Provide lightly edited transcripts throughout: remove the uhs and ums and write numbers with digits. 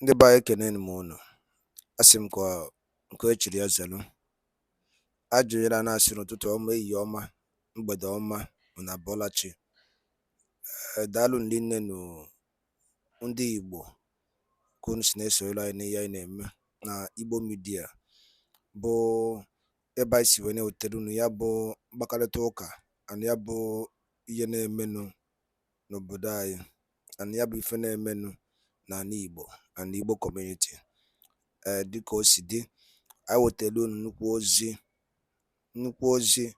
Ndị be anyị ekene m unu. Asị m ka nke echiri ya zelu. Ajụjụ a na-asị n'ụtụtụ ọma, ehihie ọma, mgbede ọma, unu abọọla chi. Daalụ nne ndị Igbo ka unu si na-esoro anyị n'ihe anyị na-eme na Igbo midia, bụ ebe anyị si wee na-ewetara unu ya bụ mkparịta ụka ana ya bụ ihe na-emenụ n'obodo anyị, ana ya bụ ife na-emenụ n'ala Igbo and Igbo community. Dịka o si dị, anyị wetara unu nnukwu ozi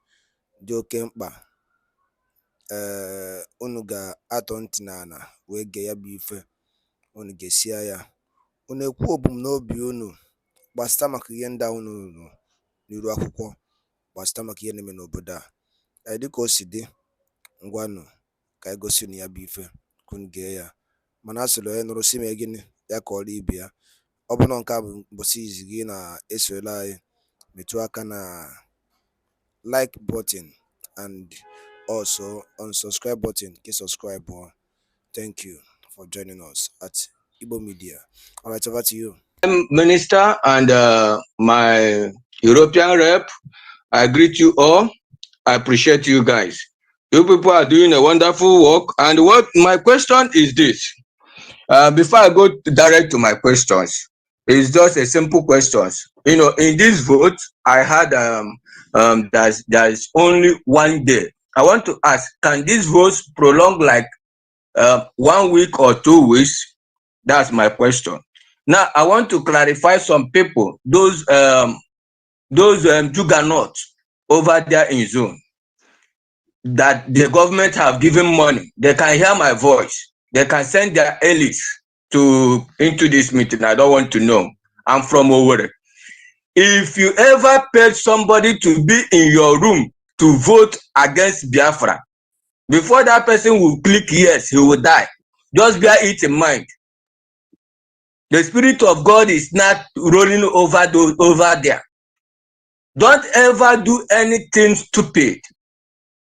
dị oke mkpa. Unu ga-atọ ntị n'ala wee gee ya bụ ife, unu ga-esia ya, unu ekwu ebumnobi unu gbasịta maka ihe ndị ahụ unu n'iru akwụkwọ, gbasịta maka ihe na-eme n'obodo a. Dịka o si dị, ngwanụ ka anyị gosi unu ya bụ ife ka unu gee ya. Mana a sịrị onye nụrụ si mee gịnị ya ka ọrụ ibe ya. Ọ bụ na nke a bụ mbọsị izi gị na-esoro anyị, metụ aka na like button and also on subscribe button. Subscribe. Thank you for joining us at Igbo Media. All right, over to you. Minister and my European rep, I greet you all. I appreciate you guys. You people are doing a wonderful work. And what my question is this. Before I go direct to my questions, it's just a simple question. You know, in this vote, I had there's only 1 day. I want to ask, can these votes prolong like 1 week or 2 weeks? That's my question. Now, I want to clarify some people, those juggernauts over there in Zoom, that the government have given money. They can hear my voice. They can send their elites into this meeting. I don't want to know. I'm from Owerri. If you ever paid somebody to be in your room to vote against Biafra, before that person will click yes, he will die. Just bear it in mind. The Spirit of God is not rolling over there. Don't ever do anything stupid,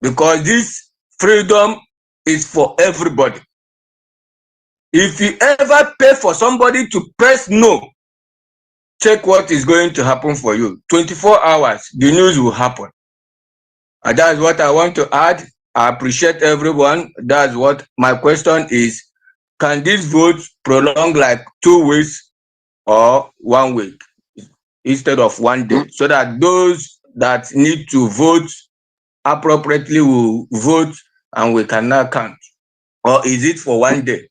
because this freedom is for everybody. If you ever pay for somebody to press no, check what is going to happen for you. 24 hours, the news will happen. And that's what I want to add. I appreciate everyone. That's what my question is. Can this vote prolong like 2 weeks or 1 week instead of 1 day, so that those that need to vote appropriately will vote and we cannot count? Or is it for 1 day?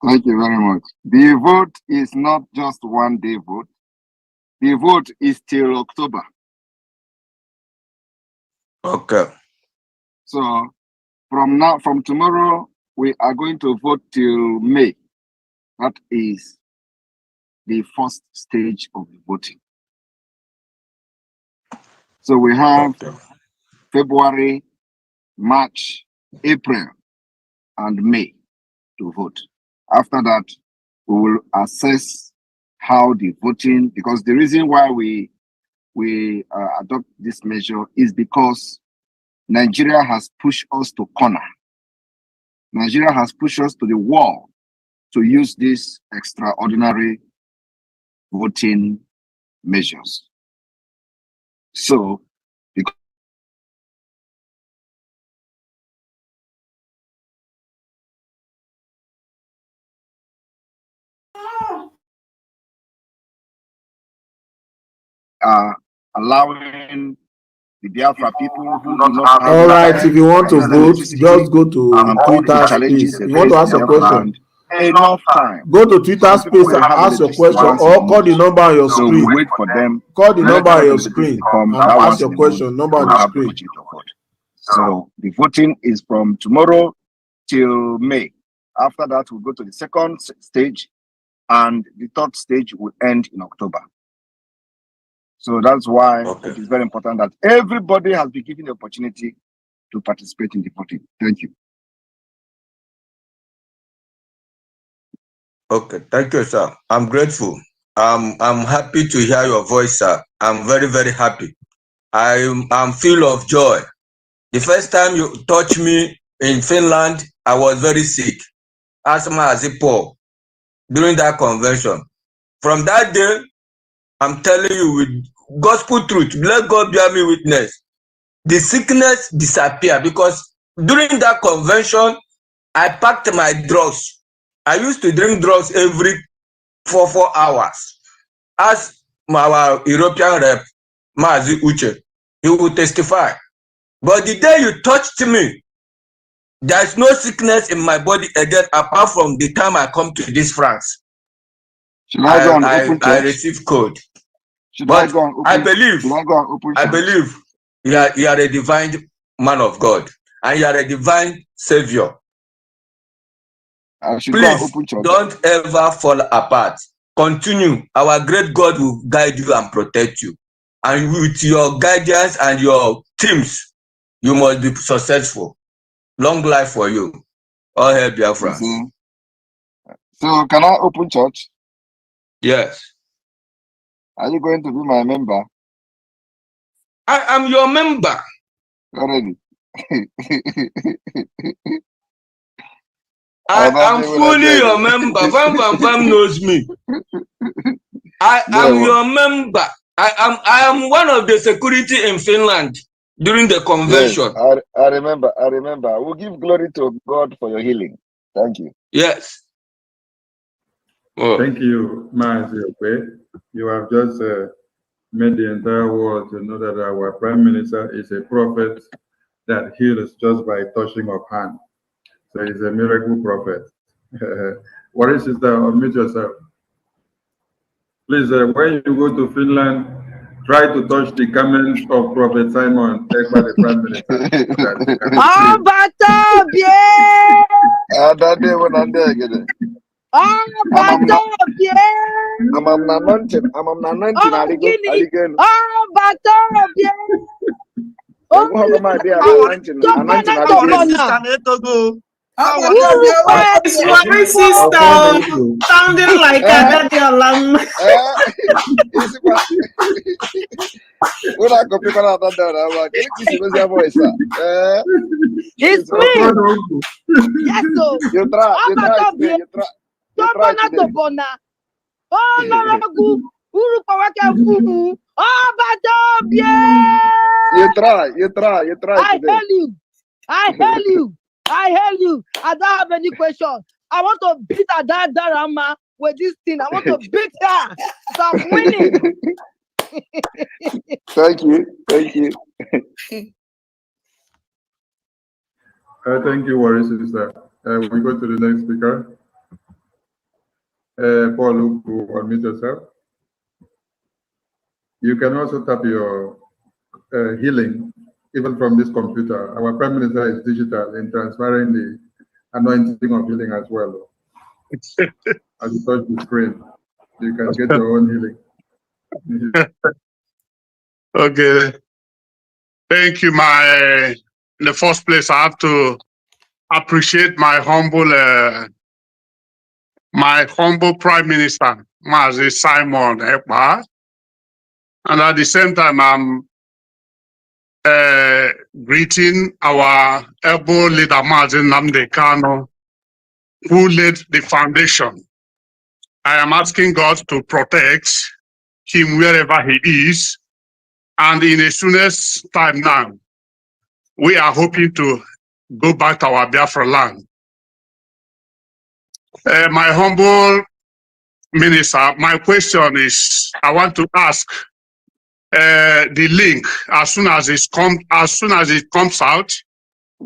Thank you very much. The vote is not just 1 day vote. The vote is till October. Okay. So from tomorrow, we are going to vote till May. That is the first stage of the voting. So we have February, March, April, and May to vote. After that, we will assess how the voting, because the reason why we adopt this measure is because Nigeria has pushed us to corner. Nigeria has pushed us to the wall to use these extraordinary voting measures. So, allowing the Biafra people who do not have... All right, if you want to vote, just go to Twitter space. If you want to ask a question, enough time. Go to Twitter space and ask your question, or call the number on your screen. Wait for them. Call the number on your screen and ask your question, number on the screen. So the voting is from tomorrow till May. After that, we'll go to the second stage, and the third stage will end in October. So that's why it is very important that everybody has been given the opportunity to participate in the voting. Thank you. Okay, thank you, sir. I'm grateful. I'm happy to hear your voice, sir. I'm very, very happy. I'm full of joy. The first time you touched me in Finland, I was very sick. Asthma as a poor. during that convention. From that day, I'm telling you with gospel truth, let God bear me witness. The sickness disappeared because during that convention, I packed my drugs. I used to drink drugs every 4 hours. As our European rep, Mazi Uche, he will testify. But the day you touched me, there's no sickness in my body again apart from the time I come to this France. Should I go and open I church? receive code. Should But I go and open? I believe, Should I go and open church? I believe you are a divine man of God and you are a divine savior. I should go and Please open church. don't ever fall apart. Continue. Our great God will guide you and protect you. And with your guidance and your teams, you must be successful. Long life for you. All hail BIAFRANS. So can I open church? Yes. Are you going to be my member? I am your member. Already. I am fully your member. Vam knows me. I am your member. I am one of the security in Finland during the convention. Yes, I remember. We'll give glory to God for your healing. Thank you. Yes. Oh. Thank you, Mazi Okwe. You have just made the entire world to know that our Prime Minister is a prophet that heals just by touching of hand. So he's a miracle prophet. What is sister? Unmute yourself. Please, when you go to Finland, try to touch the garment of Prophet Simon, take by the Prime Minister. My sister sounding like a daddy alarm. It's me. Yes, so you try I hail you. I don't have any question. I want to beat that Darama with this thing. I want to beat her. So I'm winning. Thank you. Thank you, Warri sister. We go to the next speaker. Paul, who unmute yourself. You can also tap your healing, even from this computer. Our Prime Minister is digital in transferring the anointing of healing as well. As you touch the screen, you can get your own healing. Okay. Thank you. In the first place, I have to appreciate my humble Prime Minister, Mazi Simon EKPA. And at the same time, I'm greeting our able leader, Mazi Nnamdi Kanu, who laid the foundation. I am asking God to protect him wherever he is. And in the soonest time now, we are hoping to go back to our Biafra land. My humble minister, my question is, I want to ask the link as soon as it comes out.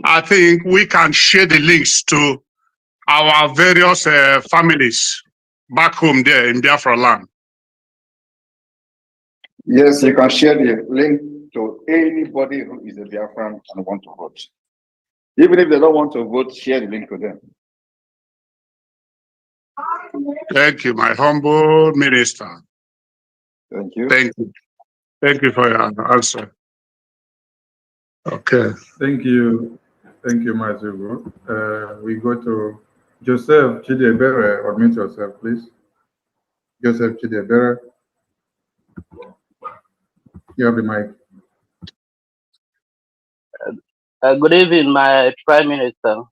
I think we can share the links to our various families back home there in Biafra land. Yes, you can share the link to anybody who is a Biafran and want to vote. Even if they don't want to vote, share the link to them. Thank you, my humble minister. Thank you. Thank you. Thank you for your answer. Okay. Thank you. Thank you, Mazugo. We go to Joseph Chidebere. Unmute yourself, please. Joseph Chidebere. You have the mic. Good evening, my Prime Minister.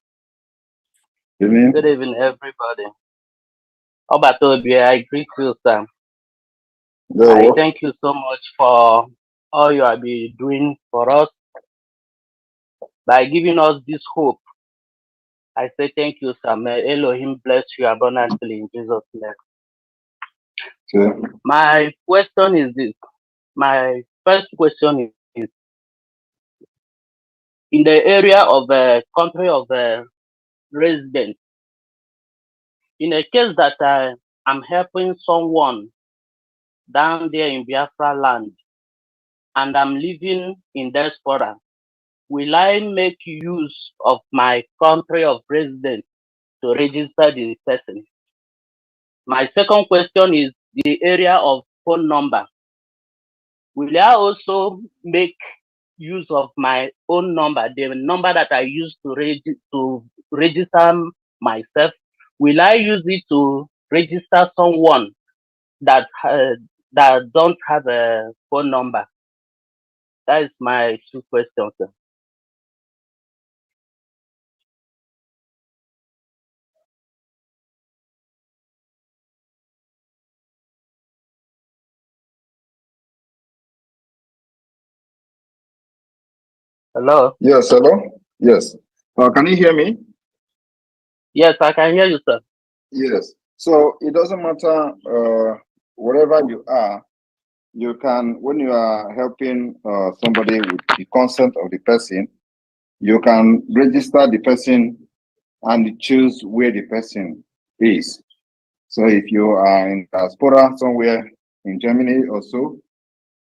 Good evening. Good evening, everybody. Obatobi, I greet you, sir. There I we go. thank you so much for all you have been doing for us by giving us this hope. I say thank you, sir. May Elohim bless you abundantly in Jesus' name. Sure. My question is this. My first question is in the area of the country of the resident. In a case that I'm helping someone down there in Biafra land and I'm living in diaspora, will I make use of my country of residence to register the person? My second question is the area of phone number. Will I also make use of my own number, the number that I use to register myself? Will I use it to register someone that don't have a phone number? That is my two questions, sir. Hello? Yes, hello? Yes. Can you hear me? Yes, I can hear you, sir. Yes. So it doesn't matter wherever you are, you can, when you are helping somebody with the consent of the person, you can register the person and choose where the person is. So if you are in diaspora somewhere in Germany or so,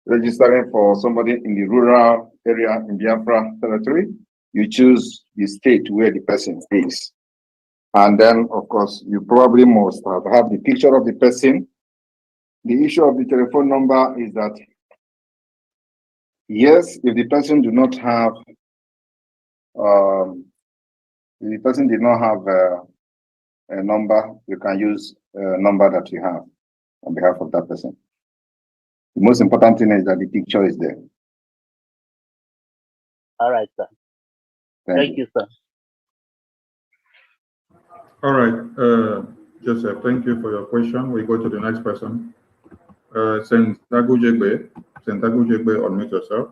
registering for somebody in the rural area in Biafra territory, you choose the state where the person is. And then, of course, you probably must have the picture of the person. The issue of the telephone number is that, yes, if the person do not have, if the person did not have a number, you can use a number that you have on behalf of that person. The most important thing is that the picture is there. All right, sir. Thank you, sir. All right, Joseph, thank you for your question. We go to the next person. Sentagu Jegbe, unmute yourself.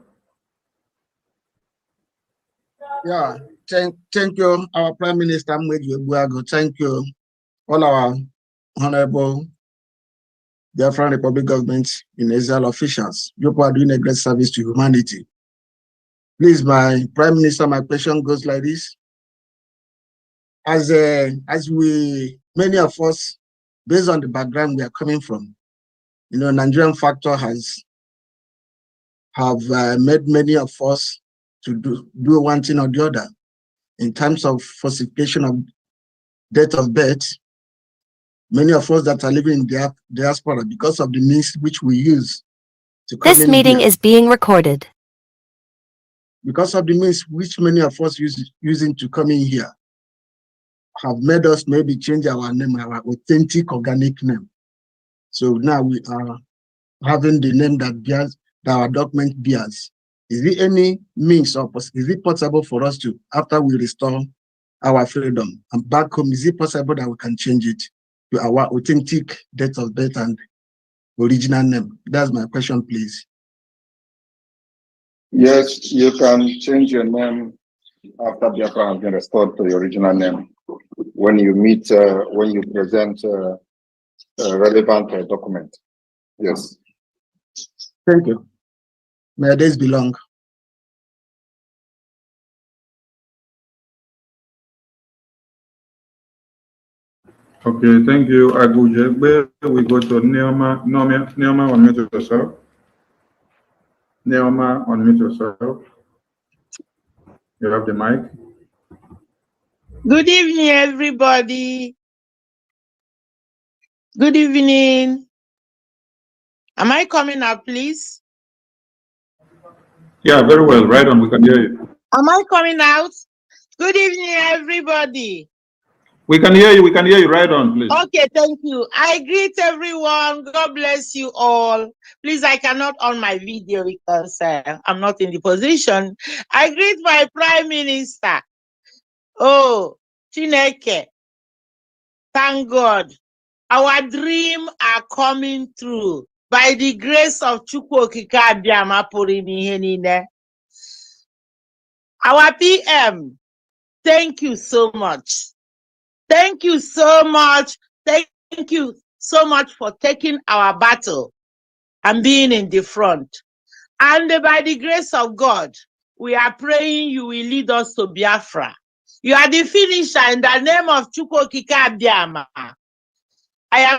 Yeah, thank you, our Prime Minister Mwedi Buago. Thank you, all our honorable Biafran Republic government in Israel officials. You are doing a great service to humanity. Please, my Prime Minister, my question goes like this. As many of us, based on the background we are coming from, you know, Nigerian factor have made many of us to do one thing or the other in terms of falsification of date of birth. Many of us that are living in the diaspora, because of the means which we use to come This meeting is being recorded. Because of the means which many of us using to come in here, have made us maybe change our name, our authentic organic name. So now we are having the name that our document bears. Is there any means or is it possible for us to, after we restore our freedom and back home, is it possible that we can change it to our authentic date of birth and original name? That's my question, please. Yes, you can change your name after Biafra has been restored to the original name when you meet, when you present a relevant document. Yes. Thank you. May days be long. Okay, thank you, Aguje. We go to Neoma. Neoma, unmute yourself. Neoma, unmute yourself. You have the mic. Good evening, everybody. Good evening. Am I coming up, please? Yeah, very well. Right on. We can hear you. Am I coming out? Good evening, everybody. We can hear you. We can hear you. Right on, please. Okay, thank you. I greet everyone. God bless you all. Please, I cannot on my video because I'm not in the position. I greet my Prime Minister. Oh, Chineke. Thank God. our dreams are coming through by the grace of Chukwu Okike Abiama pụrụ ime ihe niile. Our PM, thank you so much. Thank you so much. Thank you so much for taking our battle and being in the front. And by the grace of God, we are praying you will lead us to Biafra. You are the finisher in the name of Chukwu Okike Abiama. I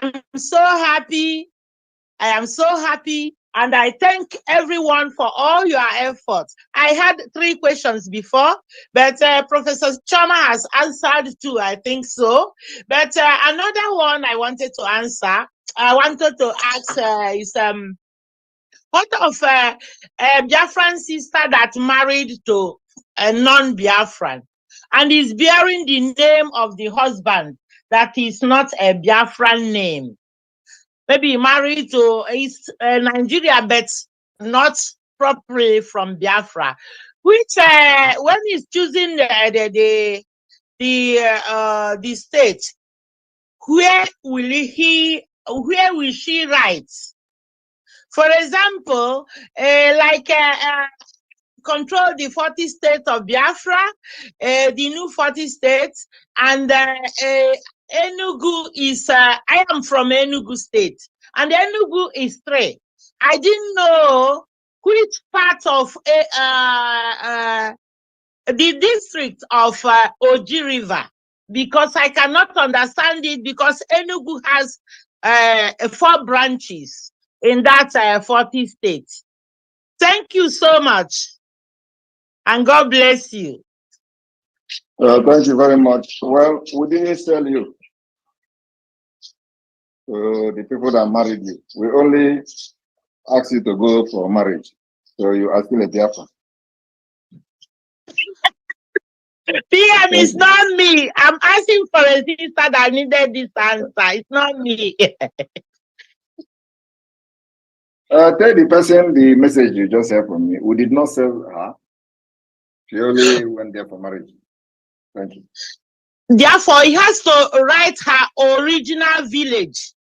am so happy. I am so happy. And I thank everyone for all your efforts. I had 3 questions before, but Professor Choma has answered 2, I think so. But another one I wanted to answer, I wanted to ask is, what of a Biafran sister that married to a non-Biafran and is bearing the name of the husband that is not a Biafran name? Maybe married to Nigeria, but not properly from Biafra. Which when he's choosing the state, where will she write? For example, control the 40 states of Biafra, the new 40 states, and Enugu is, I am from Enugu state, and Enugu is 3. I didn't know which part of the district of Oji River, because I cannot understand it, because Enugu has 4 branches in that 40 states. Thank you so much, and God bless you. Thank you very much. Well, we didn't tell you, the people that married you. We only asked you to go for marriage. So you are still a Biafran. PM, it's not me. I'm asking for a sister that needed this answer. It's not me. Tell the person the message you just heard from me. We did not sell her. She only went there for marriage. Thank you. Therefore, he has to write her original village.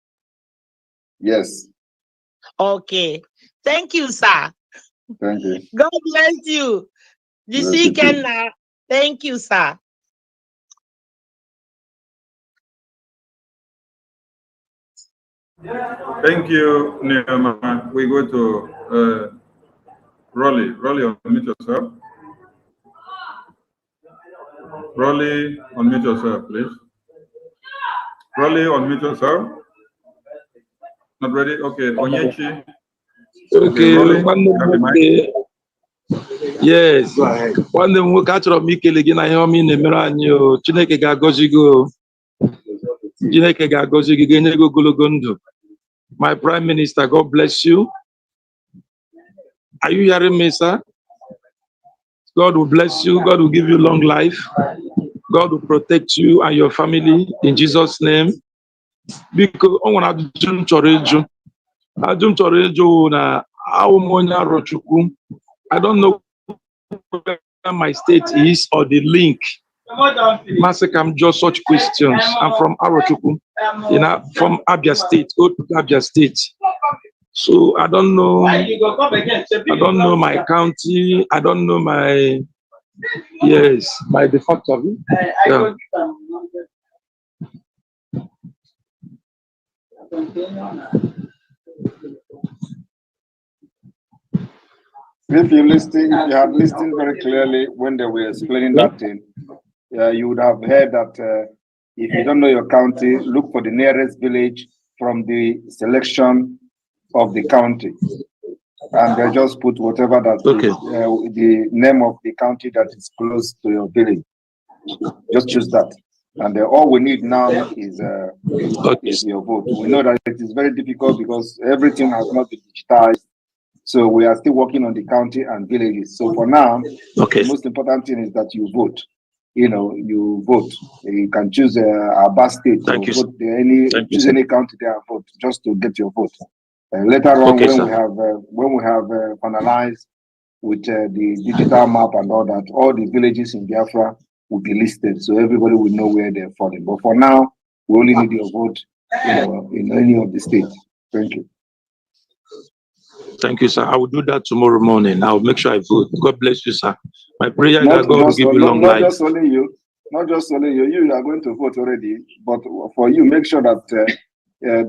Yes. Okay. Thank you, sir. Thank you. God bless you. This weekend, thank you, sir. Thank you, Neoma. We go to Rolly. Rolly, unmute yourself. Rolly, unmute yourself, please. Rolly, unmute yourself. Not ready? Okay, Onyechi. Okay, Rolly, you have the mic. Yes. Nwanne m nwoke, achọrọ m ikele gị na ihe ọma ị na-emere anyị o. Chineke ga-agọzi gị o. Chineke ga-agọzi gị, ga-enye gị ogologo ndụ. My Prime Minister, God bless you. Are you hearing me, sir? God will bless you. God will give you long life. God will protect you and your family in Jesus' name. Because I want to na I don't know where my state is or the link. I'm just such questions. I'm from Arochukwu, from Abia State, Old Abia State. So I don't know my county. I don't know my de facto. Yeah. If you had listened very clearly when they were explaining that thing, you would have heard that if you don't know your county, look for the nearest village from the selection of the county, and they just put whatever that the name of the county that is close to your village. Just choose that, and all we need now is your vote. We know that it is very difficult because everything has not been digitized. So we are still working on the county and villages. So for now, the most important thing is that you vote. You vote. You can choose a bus state. Vote choose any county there and vote just to get your vote. Later on, when we have finalized with the digital map and all that, all the villages in Biafra will be listed, so everybody will know where they're falling. But for now, we only need your vote in any of the states. Thank you. Thank you, sir. I will do that tomorrow morning. I'll make sure I vote. God bless you, sir. My prayer is that God will give you long life. Not just only you. Not just only you. You are going to vote already, but for you, make sure that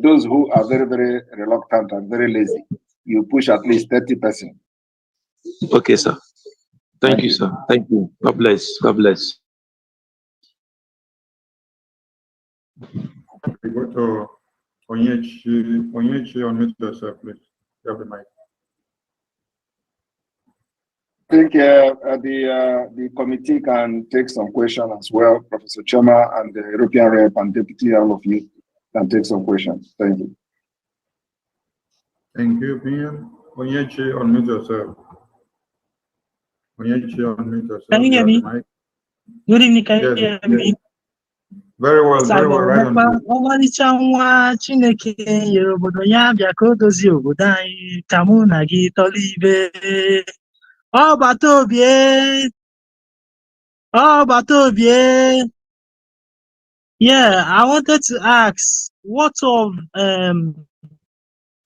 those who are very, very reluctant and very lazy, you push at least 30%. Okay, sir. Thank you, sir. Thank you. God bless. God bless. We go to Onyechi. Onyechi, unmute yourself, please. You have the mic. I think the committee can take some questions as well. Professor Choma and the European rep and deputy, all of you can take some questions. Thank you. Thank you, Bian. Onyechi, unmute yourself. Onyechi, unmute yourself. Can you hear me? Good evening, can you hear me? Very well, very well, right on. Ọmalịcha nwa Chineke nyere obodo ya bịa ka o dozie obodo anyị ka mụ na gị tọrọ ibe. Ọbata obie. Ọbata obie. Yeah, I wanted to ask, what of this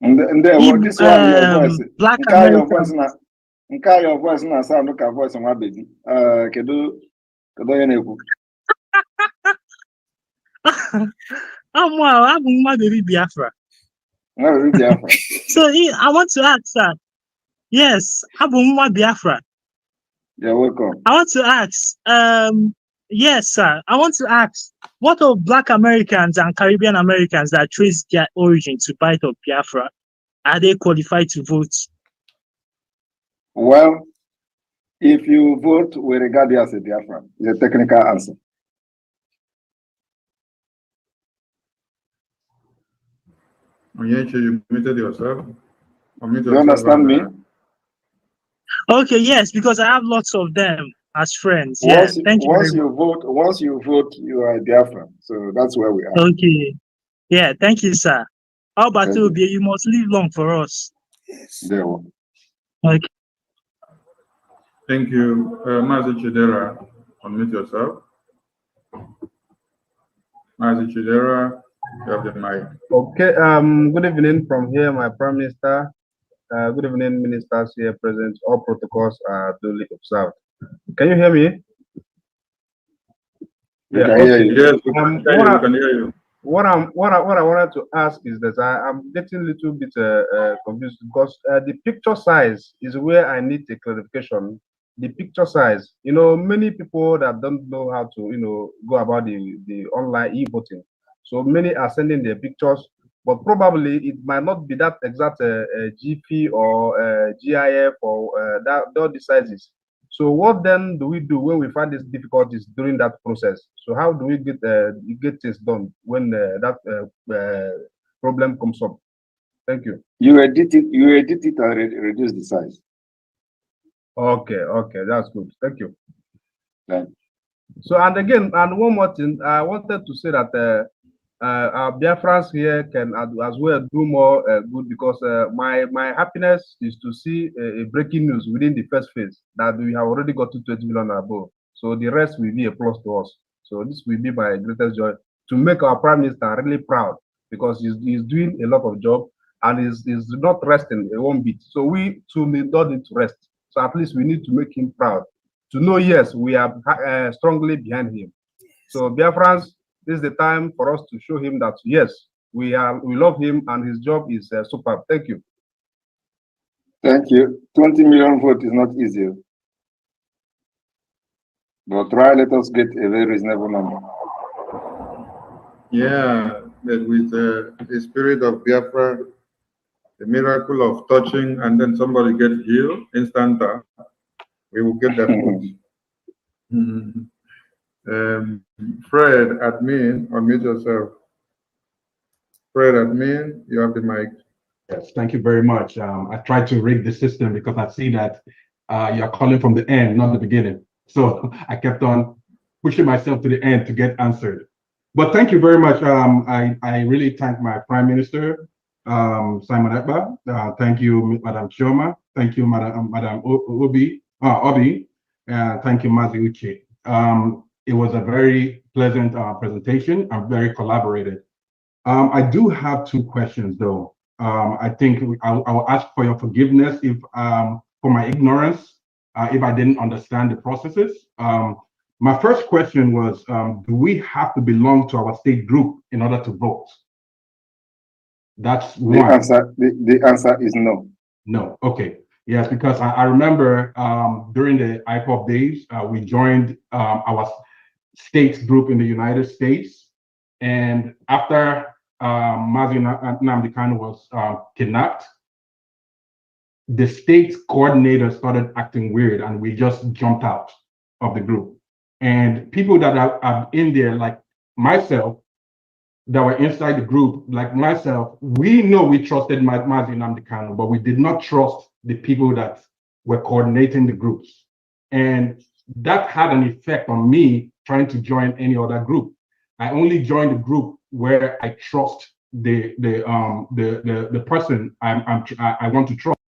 one, your voice. Black Americans? Your voice na sound like a voice of my baby. Kedu onye na-ekwu? I'm my baby Biafra. Biafra. So I want to ask, sir. Yes, I'm my Biafra. You're welcome. I want to ask, yes, sir. I want to ask, what of Black Americans and Caribbean Americans that trace their origin to Bight of Biafra? Are they qualified to vote? Well, if you vote, we regard you as a Biafran. It's a technical answer. You muted yourself. You understand me? Okay, yes, because I have lots of them as friends. Once you vote, you are a Biafran. So that's where we are. Okay. Yeah, thank you, sir. How about you must live long for us. Yes. There we go. Okay. Thank you. Mazi Chidera, unmute yourself. Mazi Chidera, you have the mic. Okay, good evening from here, my Prime Minister. Good evening, ministers here present. All protocols are duly observed. Can you hear me? Yeah, okay. Yes, we can hear you. What I wanted to ask is that I'm getting a little bit confused because the picture size is where I need a clarification. The picture size, many people that don't know how to, go about the online e-voting. So many are sending their pictures, but probably it might not be that exact GP or GIF or the sizes. So what then do we do when we find these difficulties during that process? So how do we get things done when that problem comes up? Thank you. You edit it and reduce the size. Okay, that's good. Thank you. Thank you. So and one more thing, I wanted to say that our Biafrans here can as well do more good because my happiness is to see a breaking news within the first phase that we have already got to 20 million above. So the rest will be a plus to us. So this will be my greatest joy to make our Prime Minister really proud because he's doing a lot of job and is not resting one bit. So we too don't need to rest. So at least we need to make him proud to know, yes, we are strongly behind him. So Biafrans, this is the time for us to show him that yes, we love him and his job is superb. Thank you. Thank you. 20 million votes is not easy, but let us get a very reasonable number. Yeah, but with the spirit of Biafra, the miracle of touching and then somebody get healed instanta, we will get that vote. Fred, admin, unmute yourself. Fred, admin, you have the mic. Yes, thank you very much. I tried to rig the system because I see that you're calling from the end, not the beginning. So I kept on pushing myself to the end to get answered. But thank you very much. I really thank my Prime Minister, Simon Ekpa. Thank you, Madam Choma. Thank you, Madam Obi. Thank you, Mazi Uche. It was a very pleasant presentation and very collaborative. I do have two questions though. I think I'll ask for your forgiveness if for my ignorance, if I didn't understand the processes. My first question was, do we have to belong to our state group in order to vote? That's one. The answer is no. No. Okay. Yes, because I remember during the IPOP days, we joined our state group in the United States. And after Mazi Nnamdi Kanu was kidnapped, the state coordinator started acting weird and we just jumped out of the group. And people that are in there, like myself, that were inside the group, like myself, we know we trusted Mazi Nnamdi Kanu, but we did not trust the people that were coordinating the groups. And that had an effect on me trying to join any other group. I only joined the group where I trust the person I want to trust,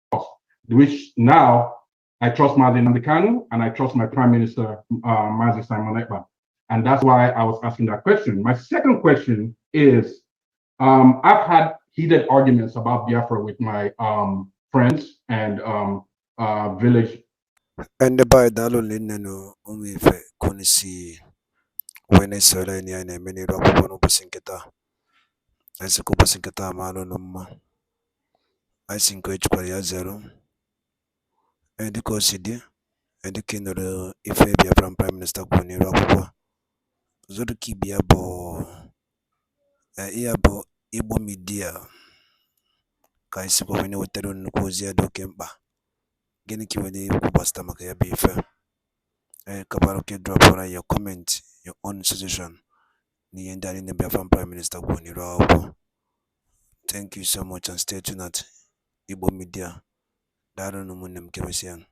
which now I trust Mazi Nnamdi Kanu and I trust my Prime Minister, Mazi Simon Ekpa. And that's why I was asking that question. My second question is, I've had heated arguments about Biafra with my friends and village. And by Dalo Lineno, Umife, Kunisi, when I saw any many rock one Basinketa, as a Kubasinketa Malo Numa, I think which Korea zero, and the Cosidi, and the Kindle, if Biafran Prime Minister Kuni Rakwa, Zoduki Biabo, Iabo, Ibo Media, Kaisiko when you were telling Kozia do Kemba, Geniki when you Kubasta Makaya Bifa. Kabaroke drop on your comment, your own suggestion. Ni endali ne Biafran Prime Minister Kuni Rawo. Thank you so much and stay tuned at Igbo Media. Daro no munem kemesian.